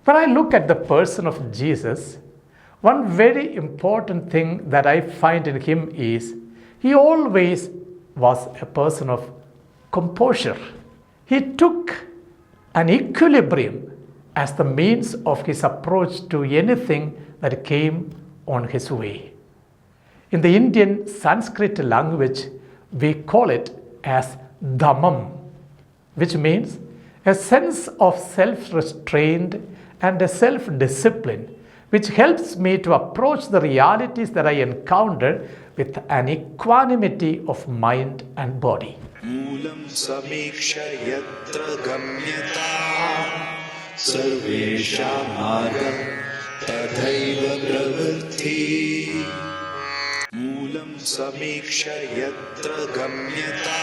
When I look at the person of Jesus, one very important thing that I find in him is he always was a person of composure. He took an equilibrium as the means of his approach to anything that came on his way. In the Indian Sanskrit language, we call it as dhammam, which means a sense of self-restraint and a self-discipline which helps me to approach the realities that I encounter with an equanimity of mind and body. Moolam samiksha yatra gamyata sarvesha margam tadhaiva pravritti. Moolam samiksha yatra gamyata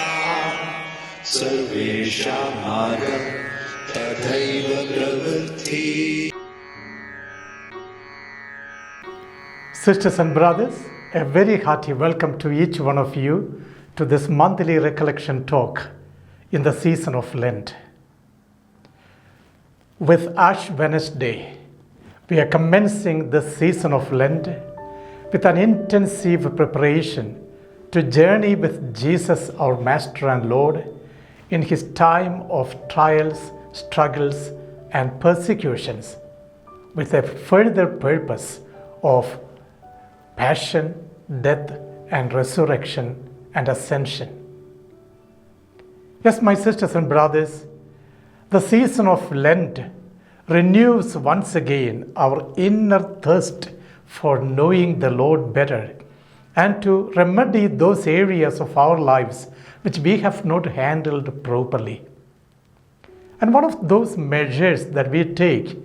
sarvesha margam tadhaiva pravritti. Sisters and brothers, a very hearty welcome to each one of you to this monthly recollection talk in the season of Lent. With Ash Wednesday, we are commencing the season of Lent with an intensive preparation to journey with Jesus, our Master and Lord, in his time of trials, struggles, and persecutions, with a further purpose of passion, death, and resurrection and ascension. Yes, my sisters and brothers, the season of Lent renews once again our inner thirst for knowing the Lord better and to remedy those areas of our lives which we have not handled properly. And one of those measures that we take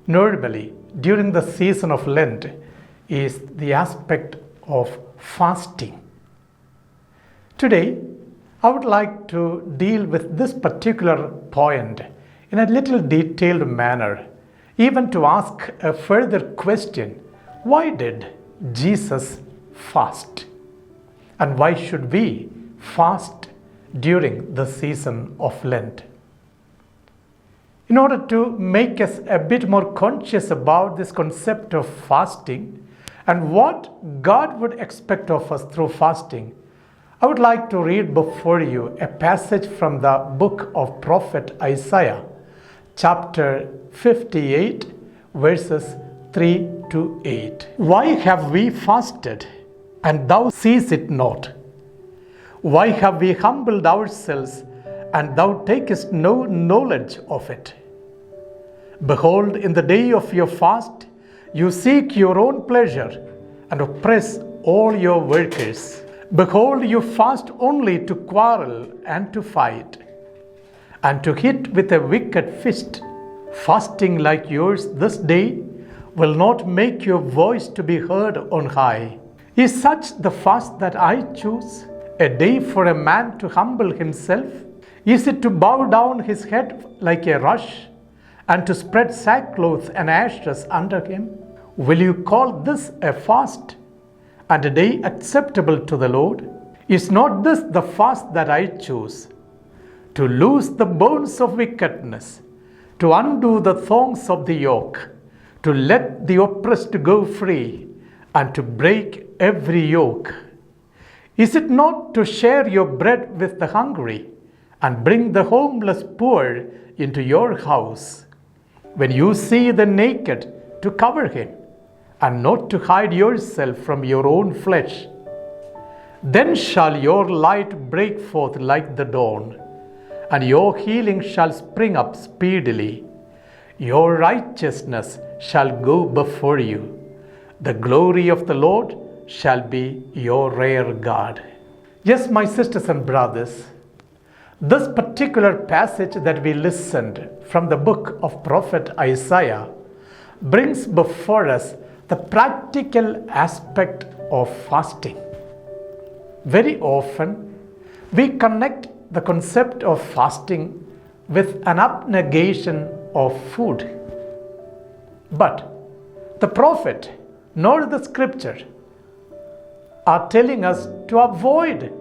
normally during the season of Lent is the aspect of fasting. Today, I would like to deal with this particular point in a little detailed manner, even to ask a further question: why did Jesus fast? And why should we fast during the season of Lent? In order to make us a bit more conscious about this concept of fasting and what God would expect of us through fasting, I would like to read before you a passage from the book of Prophet Isaiah, chapter 58, verses 3 to 8. Why have we fasted, and thou seest it not? Why have we humbled ourselves, and thou takest no knowledge of it? Behold, in the day of your fast, you seek your own pleasure and oppress all your workers. Behold, you fast only to quarrel and to fight, and to hit with a wicked fist. Fasting like yours this day will not make your voice to be heard on high. Is such the fast that I choose, a day for a man to humble himself? Is it to bow down his head like a rush, and to spread sackcloth and ashes under him? Will you call this a fast, and a day acceptable to the Lord? Is not this the fast that I choose? To loose the bonds of wickedness, to undo the thongs of the yoke, to let the oppressed go free, and to break every yoke? Is it not to share your bread with the hungry, and bring the homeless poor into your house? When you see the naked, to cover him, and not to hide yourself from your own flesh? Then shall your light break forth like the dawn, and your healing shall spring up speedily. Your righteousness shall go before you. The glory of the Lord shall be your rear guard. Yes, my sisters and brothers, this particular passage that we listened from the book of Prophet Isaiah brings before us the practical aspect of fasting. Very often, we connect the concept of fasting with an abnegation of food. But the prophet nor the scripture are telling us to avoid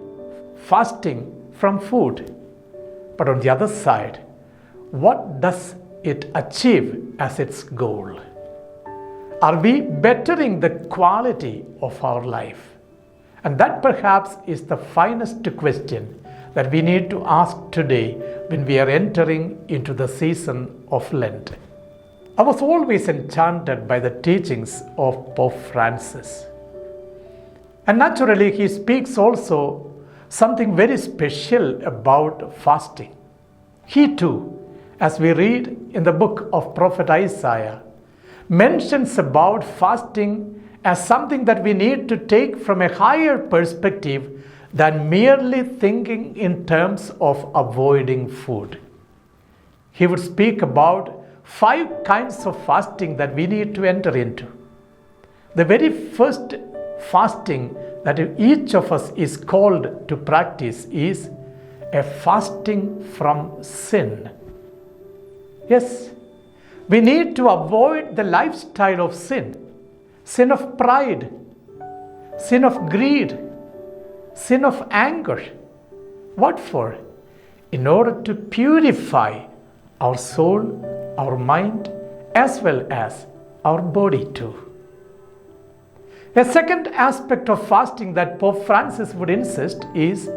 fasting from food. But on the other side, what does it achieve as its goal? Are we bettering the quality of our life? And that perhaps is the finest question that we need to ask today when we are entering into the season of Lent. I was always enchanted by the teachings of Pope Francis. And naturally, he speaks also something very special about fasting. He too, as we read in the book of Prophet Isaiah, mentions about fasting as something that we need to take from a higher perspective than merely thinking in terms of avoiding food. He would speak about 5 kinds of fasting that we need to enter into. The very first fasting that each of us is called to practice is a fasting from sin. Yes, we need to avoid the lifestyle of sin. Sin of pride, sin of greed, sin of anger. What for? In order to purify our soul, our mind, as well as our body too. A second aspect of fasting that Pope Francis would insist is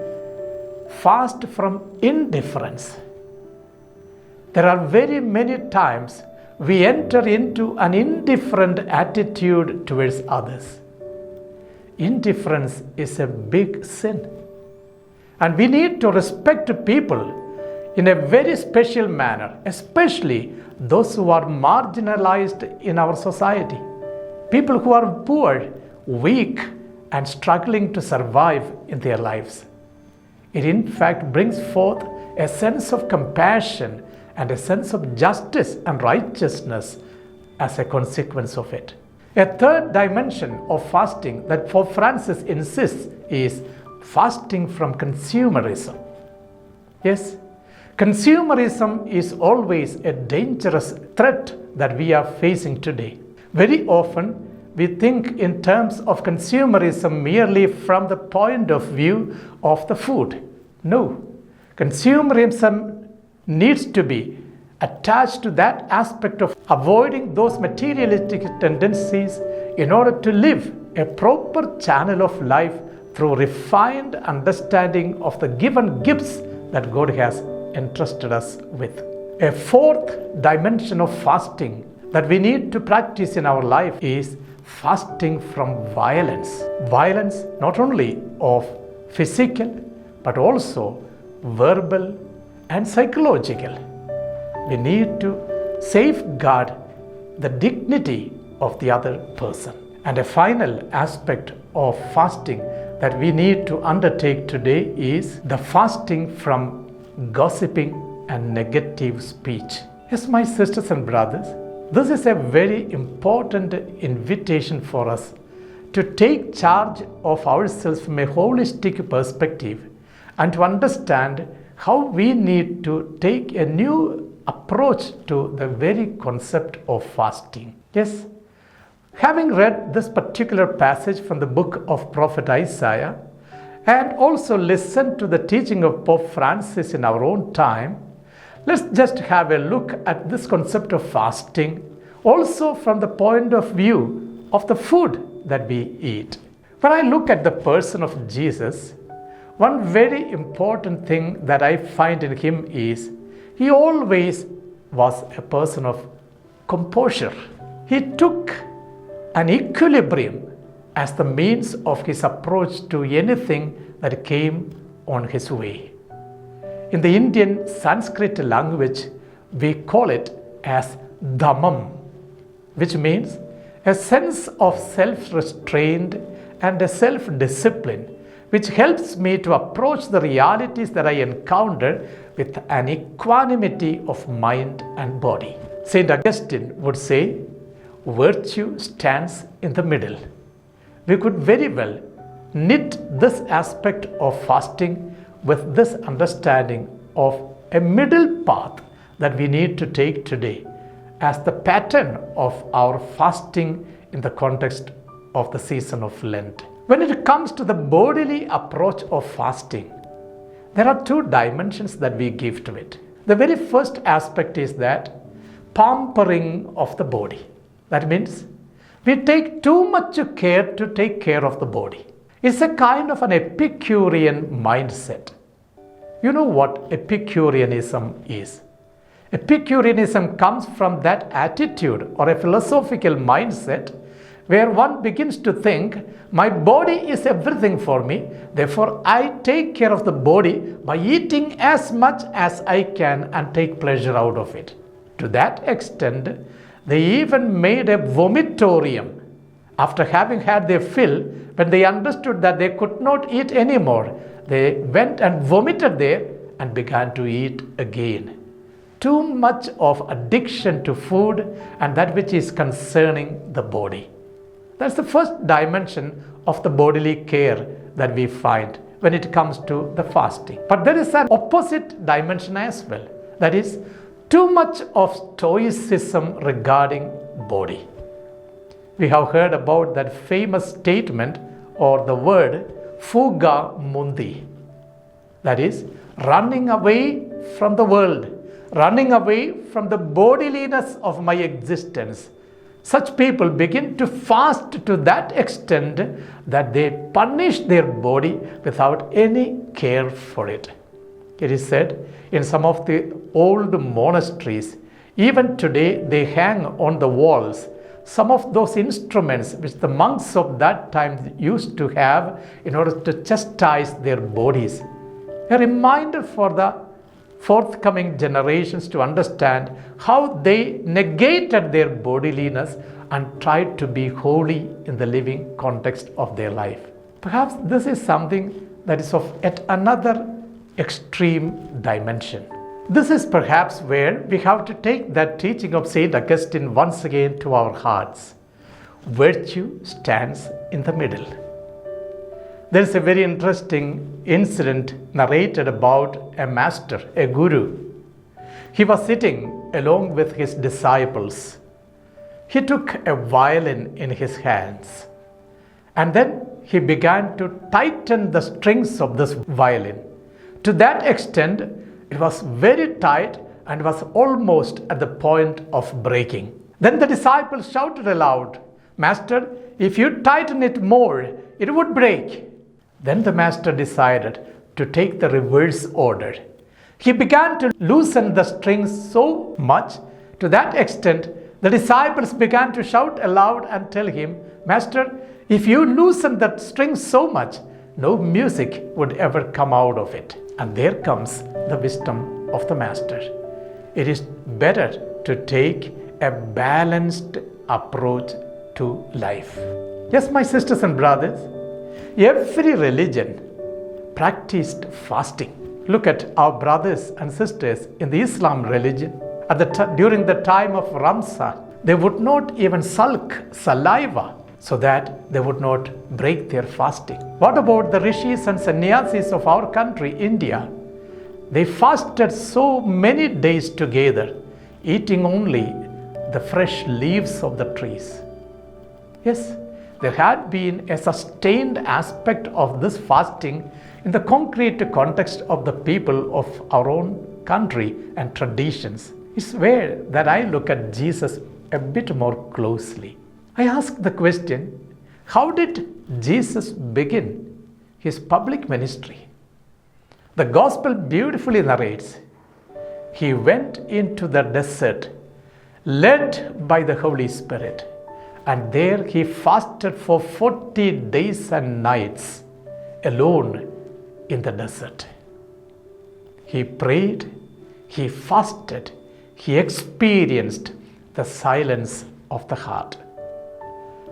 fast from indifference. There are very many times we enter into an indifferent attitude towards others. Indifference is a big sin. And we need to respect people in a very special manner, especially those who are marginalized in our society. People who are poor, weak, and struggling to survive in their lives. It in fact brings forth a sense of compassion and a sense of justice and righteousness as a consequence of it. A third dimension of fasting that Pope Francis insists is fasting from consumerism. Yes, consumerism is always a dangerous threat that we are facing today. Very often, we think in terms of consumerism merely from the point of view of the food. No, consumerism needs to be attached to that aspect of avoiding those materialistic tendencies in order to live a proper channel of life through refined understanding of the given gifts that God has entrusted us with. A fourth dimension of fasting that we need to practice in our life is fasting from violence. Violence not only of physical but also verbal and psychological. We need to safeguard the dignity of the other person. And a final aspect of fasting that we need to undertake today is the fasting from gossiping and negative speech. Yes, my sisters and brothers, this is a very important invitation for us to take charge of ourselves from a holistic perspective and to understand how we need to take a new approach to the very concept of fasting. Yes, having read this particular passage from the book of Prophet Isaiah and also listened to the teaching of Pope Francis in our own time, let's just have a look at this concept of fasting also from the point of view of the food that we eat. When I look at the person of Jesus, one very important thing that I find in him is he always was a person of composure. He took an equilibrium as the means of his approach to anything that came on his way. In the Indian Sanskrit language, we call it as dhammam, which means a sense of self-restraint and a self-discipline which helps me to approach the realities that I encounter with an equanimity of mind and body. St. Augustine would say, virtue stands in the middle. We could very well knit this aspect of fasting with this understanding of a middle path that we need to take today as the pattern of our fasting in the context of the season of Lent. When it comes to the bodily approach of fasting, there are 2 dimensions that we give to it. The very first aspect is that pampering of the body. That means we take too much care to take care of the body. It's a kind of an Epicurean mindset. You know what Epicureanism is? Epicureanism comes from that attitude or a philosophical mindset where one begins to think, my body is everything for me, therefore I take care of the body by eating as much as I can and take pleasure out of it. To that extent, they even made a vomitorium. After having had their fill, when they understood that they could not eat anymore, they went and vomited there and began to eat again. Too much of addiction to food and that which is concerning the body. That's the first dimension of the bodily care that we find when it comes to the fasting. But there is an opposite dimension as well. That is, too much of stoicism regarding body. We have heard about that famous statement or the word fuga mundi. That is, running away from the world, running away from the bodiliness of my existence. Such people begin to fast to that extent that they punish their body without any care for it. It is said in some of the old monasteries, even today they hang on the walls some of those instruments which the monks of that time used to have in order to chastise their bodies. A reminder for the forthcoming generations to understand how they negated their bodiliness and tried to be holy in the living context of their life. Perhaps this is something that is of yet another extreme dimension. This is perhaps where we have to take that teaching of St. Augustine once again to our hearts. Virtue stands in the middle. There is a very interesting incident narrated about a master, a guru. He was sitting along with his disciples. He took a violin in his hands and then he began to tighten the strings of this violin. To that extent, it was very tight and was almost at the point of breaking. Then the disciples shouted aloud, "Master, if you tighten it more, it would break." Then the master decided to take the reverse order. He began to loosen the strings so much, to that extent, the disciples began to shout aloud and tell him, "Master, if you loosen that string so much, no music would ever come out of it." And there comes the wisdom of the master. It is better to take a balanced approach to life. Yes, my sisters and brothers, every religion practiced fasting. Look at our brothers and sisters in the Islam religion. During the time of Ramzan, they would not even sulk saliva so that they would not break their fasting. What about the rishis and sannyasis of our country, India? They fasted so many days together, eating only the fresh leaves of the trees. Yes, there had been a sustained aspect of this fasting in the concrete context of the people of our own country and traditions. It's where that I look at Jesus a bit more closely. I ask the question, how did Jesus begin his public ministry? The gospel beautifully narrates, he went into the desert, led by the Holy Spirit, and there he fasted for 40 days and nights alone in the desert. He prayed, he fasted, he experienced the silence of the heart.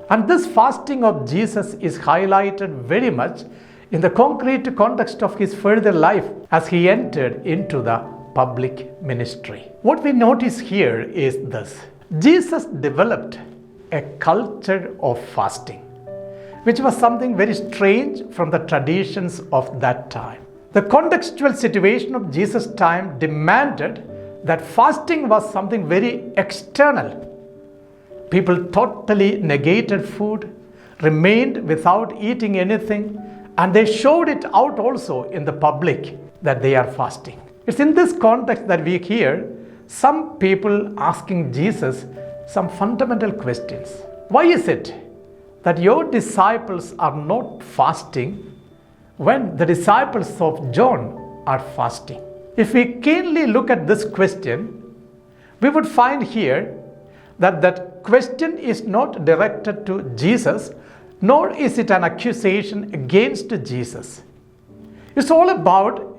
And this fasting of Jesus is highlighted very much in the concrete context of his further life as he entered into the public ministry. What we notice here is this. Jesus developed a culture of fasting, which was something very strange from the traditions of that time. The contextual situation of Jesus' time demanded that fasting was something very external. People totally negated food, remained without eating anything, and they showed it out also in the public that they are fasting. It's in this context that we hear some people asking Jesus some fundamental questions. Why is it that your disciples are not fasting when the disciples of John are fasting? If we keenly look at this question, we would find here that that question is not directed to Jesus, nor is it an accusation against Jesus. It's all about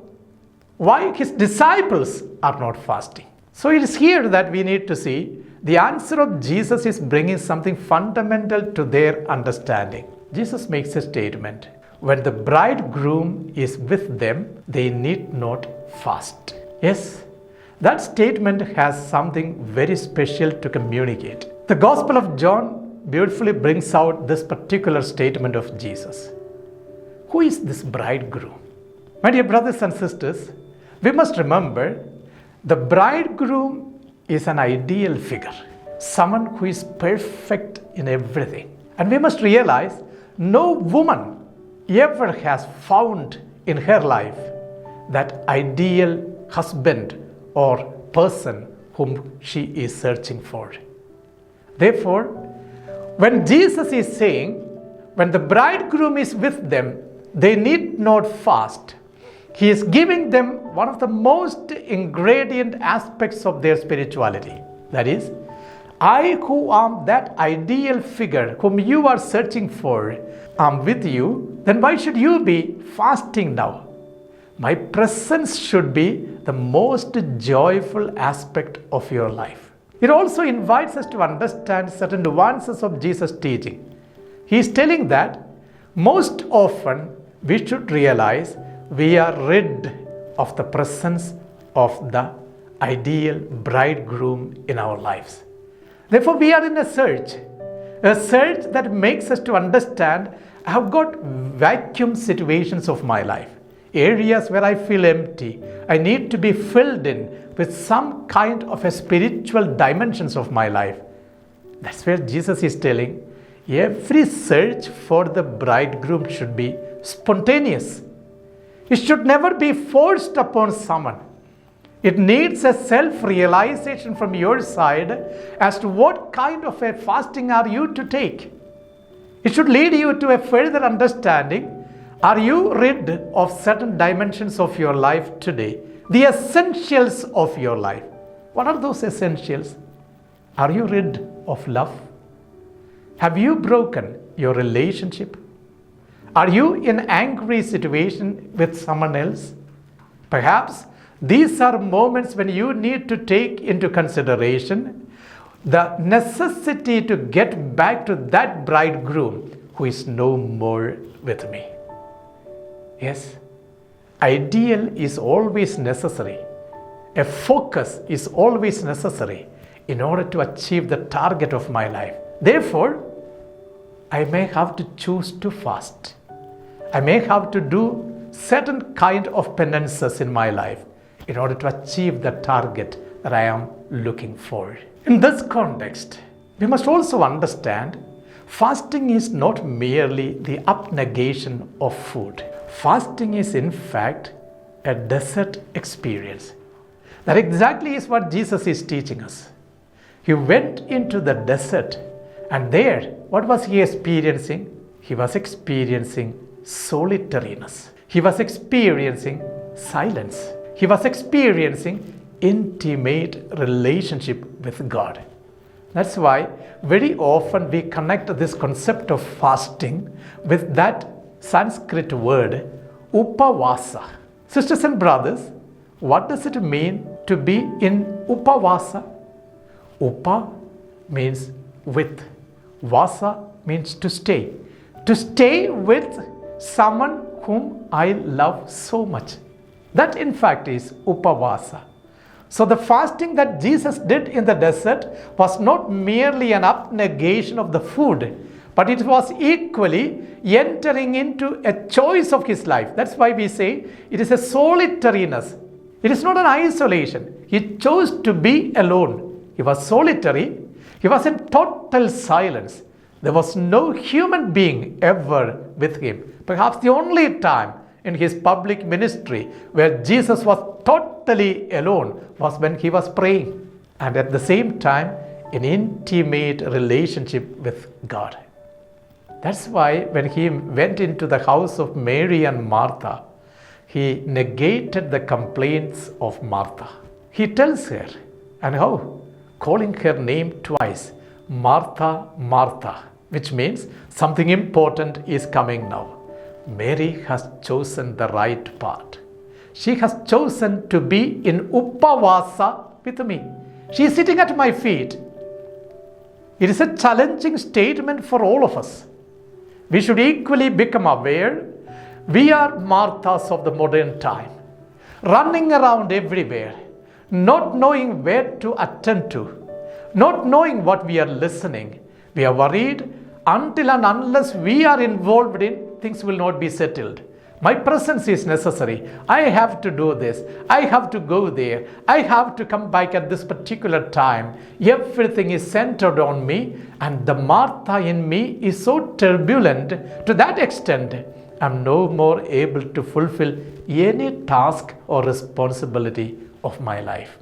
why his disciples are not fasting. So it is here that we need to see the answer of Jesus is bringing something fundamental to their understanding. Jesus makes a statement. When the bridegroom is with them, they need not fast. Yes, that statement has something very special to communicate. The Gospel of John beautifully brings out this particular statement of Jesus. Who is this bridegroom? My dear brothers and sisters, we must remember the bridegroom is an ideal figure, someone who is perfect in everything. And we must realize no woman ever has found in her life that ideal husband or person whom she is searching for. Therefore, when Jesus is saying, when the bridegroom is with them, they need not fast, he is giving them one of the most ingredient aspects of their spirituality. That is, I who am that ideal figure whom you are searching for, am with you, then why should you be fasting now? My presence should be the most joyful aspect of your life. It also invites us to understand certain nuances of Jesus' teaching. He is telling that most often we should realize we are rid of the presence of the ideal bridegroom in our lives. Therefore, we are in a search that makes us to understand I have got vacuum situations of my life, areas where I feel empty. I need to be filled in with some kind of a spiritual dimensions of my life. That's where Jesus is telling every search for the bridegroom should be spontaneous. It should never be forced upon someone. It needs a self-realization from your side as to what kind of a fasting are you to take. It should lead you to a further understanding. Are you rid of certain dimensions of your life today? The essentials of your life. What are those essentials? Are you rid of love? Have you broken your relationship? Are you in an angry situation with someone else? Perhaps these are moments when you need to take into consideration the necessity to get back to that bridegroom who is no more with me. Yes, ideal is always necessary. A focus is always necessary in order to achieve the target of my life. Therefore, I may have to choose to fast. I may have to do certain kind of penances in my life in order to achieve the target that I am looking for. In this context, we must also understand fasting is not merely the abnegation of food. Fasting is in fact a desert experience. That exactly is what Jesus is teaching us. He went into the desert and there, what was he experiencing? He was experiencing solitariness. He was experiencing silence. He was experiencing intimate relationship with God. That's why very often we connect this concept of fasting with that Sanskrit word upavasa. Sisters and brothers, what does it mean to be in upavasa? Upa means with. Vasa means to stay. To stay with someone whom I love so much. That in fact is upavasa. So the fasting that Jesus did in the desert was not merely an abnegation of the food, but it was equally entering into a choice of his life. That's why we say it is a solitariness. It is not an isolation. He chose to be alone. He was solitary. He was in total silence. There was no human being ever with him. Perhaps the only time in his public ministry where Jesus was totally alone was when he was praying. and at the same time, an intimate relationship with God. That's why when he went into the house of Mary and Martha, he negated the complaints of Martha. He tells her, and how? Calling her name twice, Martha, Martha, which means something important is coming now. Mary has chosen the right part. She has chosen to be in Uppavasa with me. She is sitting at my feet. It is a challenging statement for all of us. We should equally become aware we are Marthas of the modern time, running around everywhere, not knowing where to attend to, not knowing what we are listening. We are worried until and unless we are involved in, things will not be settled. My presence is necessary. I have to do this. I have to go there. I have to come back at this particular time. Everything is centered on me, and the Martha in me is so turbulent to that extent, I'm no more able to fulfill any task or responsibility of my life.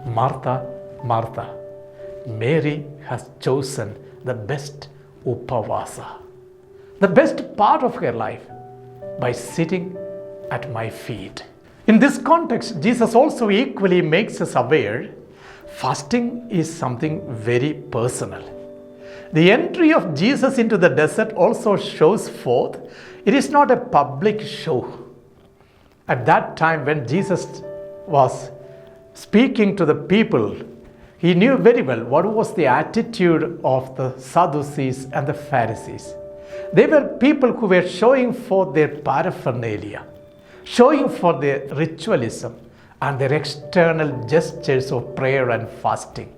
Martha, Martha, Mary has chosen the best Uppavasa, the best part of her life, by sitting at my feet. In this context, Jesus also equally makes us aware fasting is something very personal. The entry of Jesus into the desert also shows forth it is not a public show. At that time, when Jesus was speaking to the people, he knew very well what was the attitude of the Sadducees and the Pharisees. They were people who were showing forth their paraphernalia, showing forth their ritualism and their external gestures of prayer and fasting.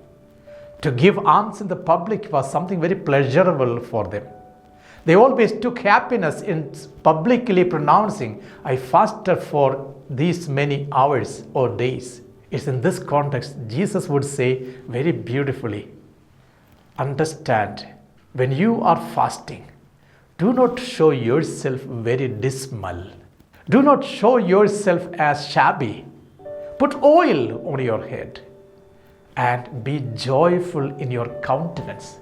To give alms in the public was something very pleasurable for them. They always took happiness in publicly pronouncing, I fasted for these many hours or days. It's in this context Jesus would say very beautifully, understand, when you are fasting, do not show yourself very dismal. Do not show yourself as shabby. Put oil on your head and be joyful in your countenance.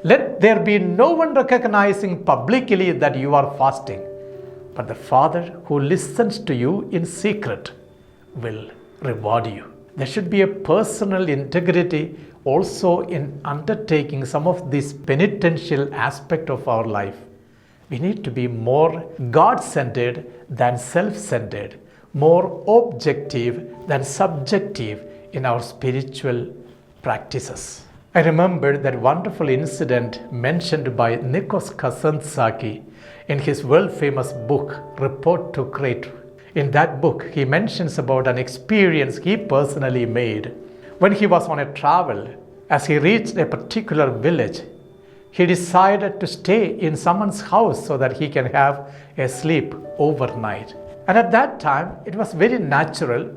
Let there be no one recognizing publicly that you are fasting, but the Father who listens to you in secret will reward you. There should be a personal integrity also in undertaking some of this penitential aspect of our life. We need to be more God-centered than self-centered, more objective than subjective in our spiritual practices. I remember that wonderful incident mentioned by Nikos Kazantzakis in his world-famous book, Report to Crete. In that book, he mentions about an experience he personally made when he was on a travel. As he reached a particular village, he decided to stay in someone's house so that he can have a sleep overnight. And at that time, it was very natural.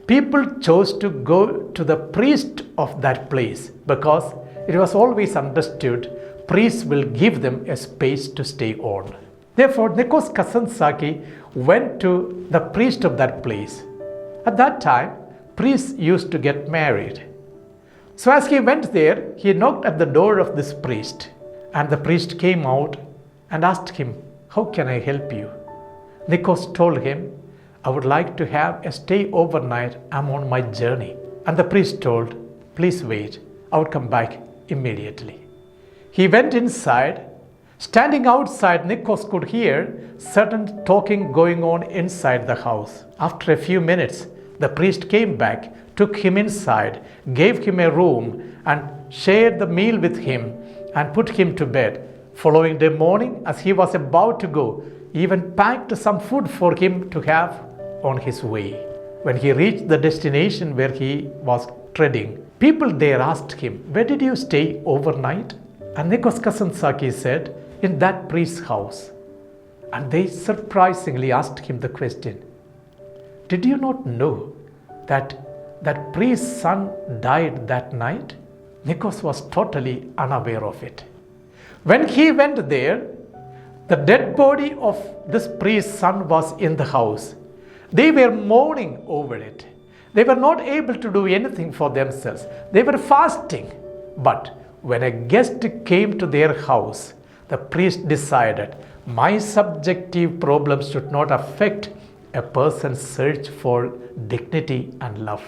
People chose to go to the priest of that place because it was always understood priests will give them a space to stay on. Therefore, Nikos Kazantzakis went to the priest of that place. At that time, priests used to get married. So as he went there, he knocked at the door of this priest, and the priest came out and asked him, how can I help you? Nikos told him, I would like to have a stay overnight. I'm on my journey. And the priest told, please wait. I would come back immediately. He went inside. Standing outside, Nikos could hear certain talking going on inside the house. After a few minutes, the priest came back, took him inside, gave him a room, and shared the meal with him and put him to bed. Following the morning, as he was about to go, even packed some food for him to have on his way. When he reached the destination where he was treading, people there asked him, where did you stay overnight? And Nikos Kazantzakis said, in that priest's house. And they surprisingly asked him the question, did you not know that that priest's son died that night? Nikos was totally unaware of it. When he went there, the dead body of this priest's son was in the house. They were mourning over it. They were not able to do anything for themselves. They were fasting. But when a guest came to their house, the priest decided, my subjective problems should not affect a person's search for dignity and love.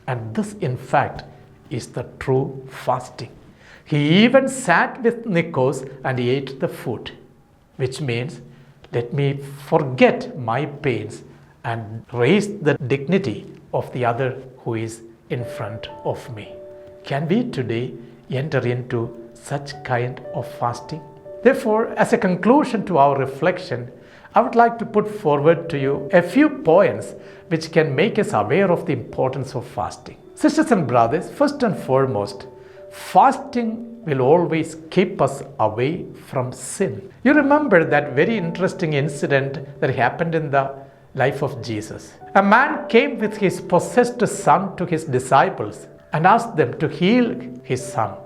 And this, in fact, is the true fasting. He even sat with Nikos and he ate the food, which means, let me forget my pains and raise the dignity of the other who is in front of me. Can we today enter into such kind of fasting? Therefore, as a conclusion to our reflection, I would like to put forward to you a few points which can make us aware of the importance of fasting. Sisters and brothers, first and foremost, fasting will always keep us away from sin. You remember that very interesting incident that happened in the life of Jesus. A man came with his possessed son to his disciples and asked them to heal his son,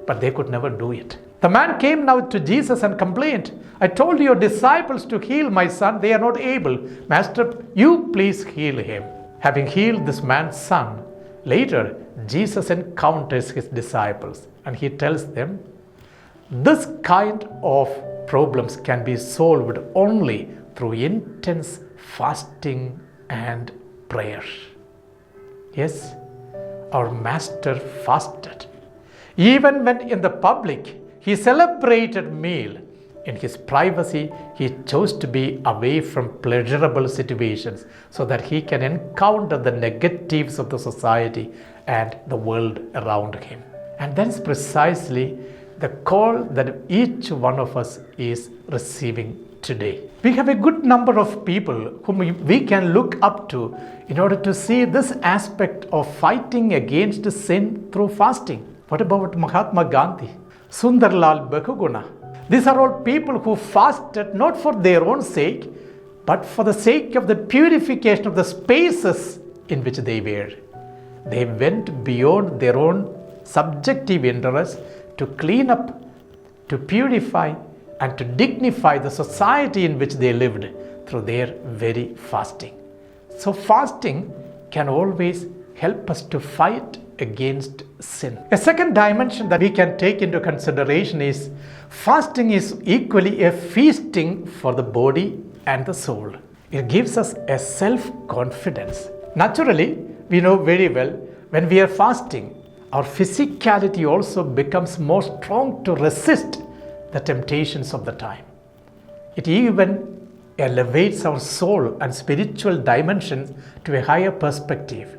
but they could never do it. The man came now to Jesus and complained, I told your disciples to heal my son, they are not able. Master, you please heal him. Having healed this man's son, later Jesus encounters his disciples and he tells them, this kind of problems can be solved only through intense fasting and prayer. Yes, our Master fasted. Even when in the public he celebrated meal, in his privacy he chose to be away from pleasurable situations so that he can encounter the negatives of the society and the world around him. And that is precisely the call that each one of us is receiving today. We have a good number of people whom we can look up to in order to see this aspect of fighting against sin through fasting. What about Mahatma Gandhi, Sundarlal Bakuguna? These are all people who fasted not for their own sake, but for the sake of the purification of the spaces in which they were. They went beyond their own subjective interests to clean up, to purify, and to dignify the society in which they lived through their very fasting. So fasting can always help us to fight against sin. A second dimension that we can take into consideration is fasting is equally a feasting for the body and the soul. It gives us a self-confidence. Naturally, we know very well when we are fasting, our physicality also becomes more strong to resist the temptations of the time. It even elevates our soul and spiritual dimensions to a higher perspective.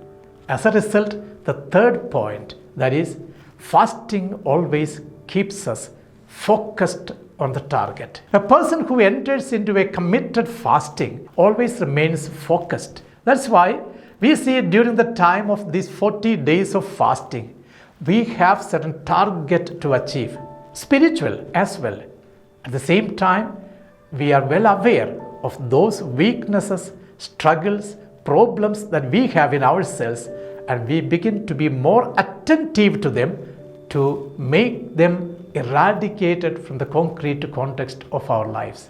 As a result, the third point, that is, fasting always keeps us focused on the target. A person who enters into a committed fasting always remains focused. That's why we see during the time of these 40 days of fasting, we have certain target to achieve, spiritual as well. At the same time, we are well aware of those weaknesses, struggles, problems that we have in ourselves, and we begin to be more attentive to them to make them eradicated from the concrete context of our lives.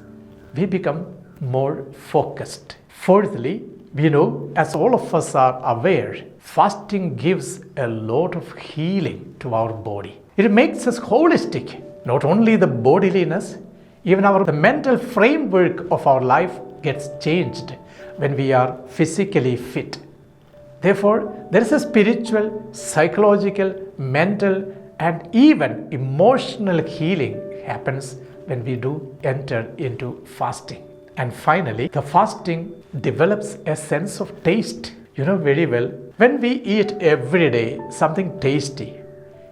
We become more focused. Fourthly, we know, as all of us are aware, fasting gives a lot of healing to our body. It makes us holistic. Not only the bodiliness, even the mental framework of our life gets changed when we are physically fit. Therefore, there is a spiritual, psychological, mental, and even emotional healing happens when we do enter into fasting. And finally, the fasting develops a sense of taste. You know very well, when we eat every day something tasty,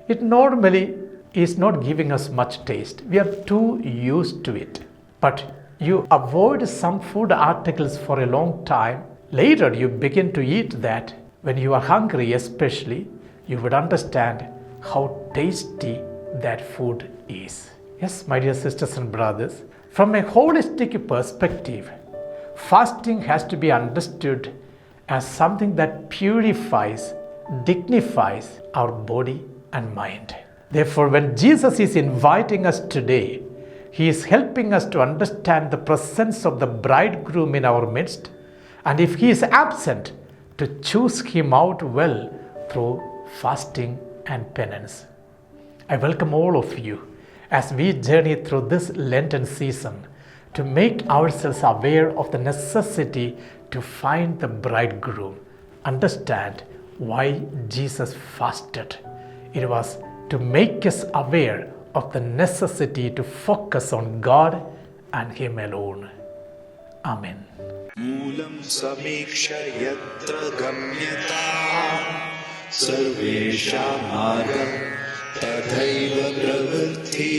it normally is not giving us much taste. We are too used to it. But you avoid some food articles for a long time. Later, you begin to eat that. When you are hungry especially, you would understand how tasty that food is. Yes, my dear sisters and brothers, from a holistic perspective, fasting has to be understood as something that purifies, dignifies our body and mind. Therefore, when Jesus is inviting us today, He is helping us to understand the presence of the bridegroom in our midst. And if He is absent, to choose Him out well through fasting and penance. I welcome all of you as we journey through this Lenten season to make ourselves aware of the necessity to find the bridegroom, understand why Jesus fasted. It was to make us aware of the necessity to focus on God and Him alone. Amen. मूलं समीक्ष्य यत्र गम्यता सर्वेषां मार्गं तथैव प्रवृत्ति